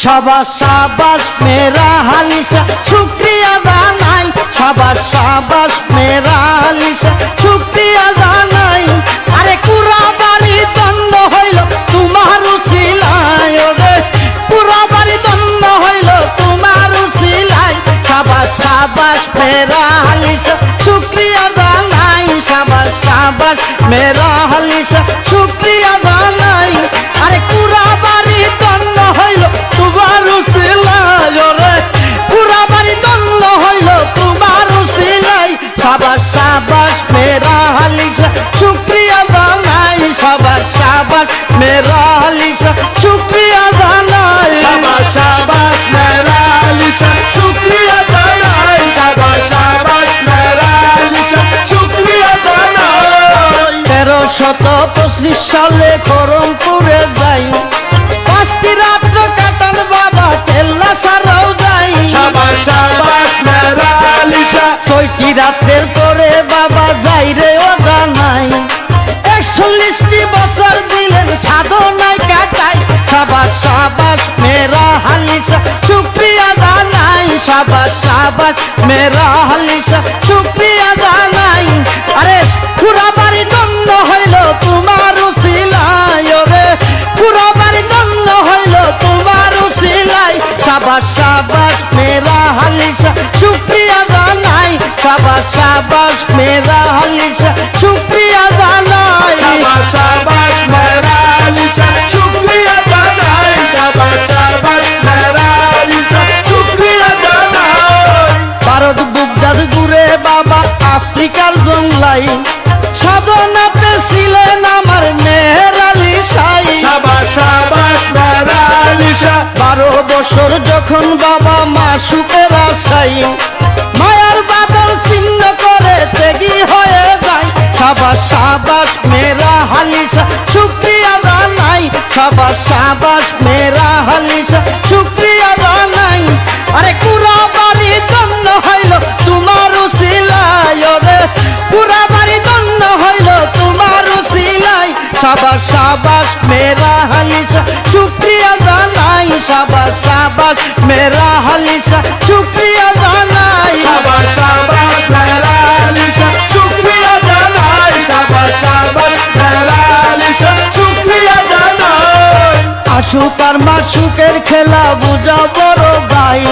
शाबाश शाबाश मेरा हालिशा शुक्रिया जानाई शाबाश शाबाश मेरा हालिशा शुक्रिया जानाई अरे पुरा बाड़ी दंड हইल तुम्हार उसिलाई रे पुरा बाड़ी दंड हइल तुम्हार उसिलाई शाबाश शाबाश मेरा हालिशा शुक्रिया जानाई शाबाश शाबाश मेरा हालिशा शुक्रिया जानाई अरे पुरा बाड़ी दंड हइल तुम्हार उसिलाई रे पुरा बाड़ी दंड हइल तुम्हार उसिलाई शाबाश शाबाश मेरा हालिशा शुक्रिया जानाई शाबाश शाबाश मेरा हालिशा शुक्रिया जानाई शाबाश शाबाश मेरा हालिशा शुक्रिया जानाई शाबाश शाबाश मेरा हालिशा शुक्रिया जानाई 1325 साले করমপুরে যাই পাঁচটি রাত্র কাটান বাবা কেল্লা সারাও যাই शाबाश शाबाश मेरा हालिशा ছয়টি রাতের পরে বাবা যাই রে ও জানাই 41টি বছর দিলেন সাধনায় কাটাই শাবাশ শাবাশ মেরা হালিশা শুকরিয়া জানাই শাবাশ শাবাশ মেরা হালিশা শুকরিয়া জানাই আরে পুরা বাড়ি দন্ড হইল তোমার উসিলাই রে পুরা বাড়ি দন্ড হইল তোমার উসিলাই শাবাশ শাবাশ মেরা হালিশা শুকরিয়া জানাই শাবাশ শাবাশ মেরা হালিশা শুকরিয়া জানাই शाबाश शाबाश मेरा हालिशा शुक्रिया जानाई शाबाश शाबाश मेरा हालिशा शुक्रिया जानाई ভারত বুকদার ঘুরে বাবা আফ্রিকার জংলাই সাধনাতে ছিলেন আমার মেহের আলী সাই शाबाश शाबाश मेरा हालिशा 12 বছর যখন বাবা মাসুকের আশাই মায়ার বাদল চিহ্ন করে ত্যাগী হয়ে যায় শাবাশ শাবাশ মেরা হালিশা শুকরিয়া জানাই শাবাশ শাবাশ মেরা হালিশা শুকরিয়া জানাই আরে পুরা বাড়ি দন্ড হইল তোমার উসিলাই রে পুরা বাড়ি দন্ড হইল তোমার উসিলাই শাবাশ শাবাশ মেরা হালিশা শুকরিয়া জানাই শাবাশ শাবাশ মেরা হালিশা শুকরিয়া জানাই शाबाश शाबाश मेरा हालिशा शुक्रिया जानाई शाबाश शाबाश मेरा हालिशा शुक्रिया जानाई আশুকার মাসুকের খেলা বুঝা বড় ভাই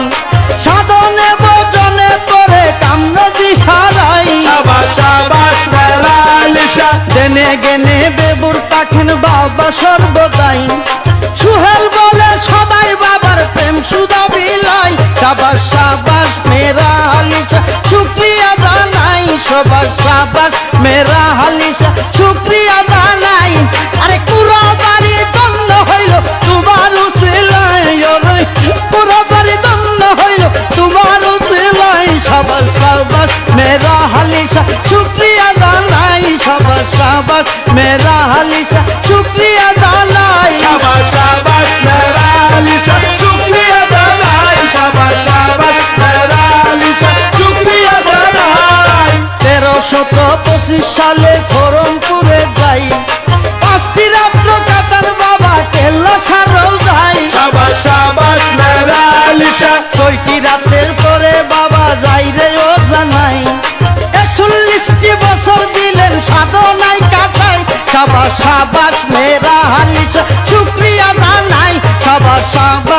সাধনে ভজনে পরে কামনদি হারাই शाबाश शाबाश मेरा हालिशा জেনে গেনে বেবুর তাকিন বাবা সর্বদাই সুহেল বলে সদাই বাবার প্রেম সুদা বিলাই শাবাশ শাবাশ মেরা হালিশা শুকরিয়া জানাই শাবাশ শাবাশ মেরা হালিশা শুকরিয়া জানাই আরে পুরা বাড়ি দন্ড হইল তোমার উসিলাই রে পুরা বাড়ি দন্ড হইল তোমার উসিলাই শাবাশ শাবাশ মেরা হালিশা শুকরিয়া জানাই শাবাশ শাবাশ মেরা হালিশা শুকরিয়া জানাই शाबाश शाबाश मेरा हालिशा शुक्रिया जानाई शाबाश शाबाश मेरा हालिशा शुक्रिया जानाई 1325 সালে করমপুরে যাই পাঁচটি রাত্র কাটার বাবা কেল্লা সারাও যাই शाबाश शाबाश मेरा हालिशा ছয়টি রাতের পরে বাবা যাই রে ও জানাই 41টি বছর দিলেন সাধনায় কাটাই শাবাশ শাবাশ মেরা হালিশা শুকরিয়া জানাই শাবাশ শাবাশ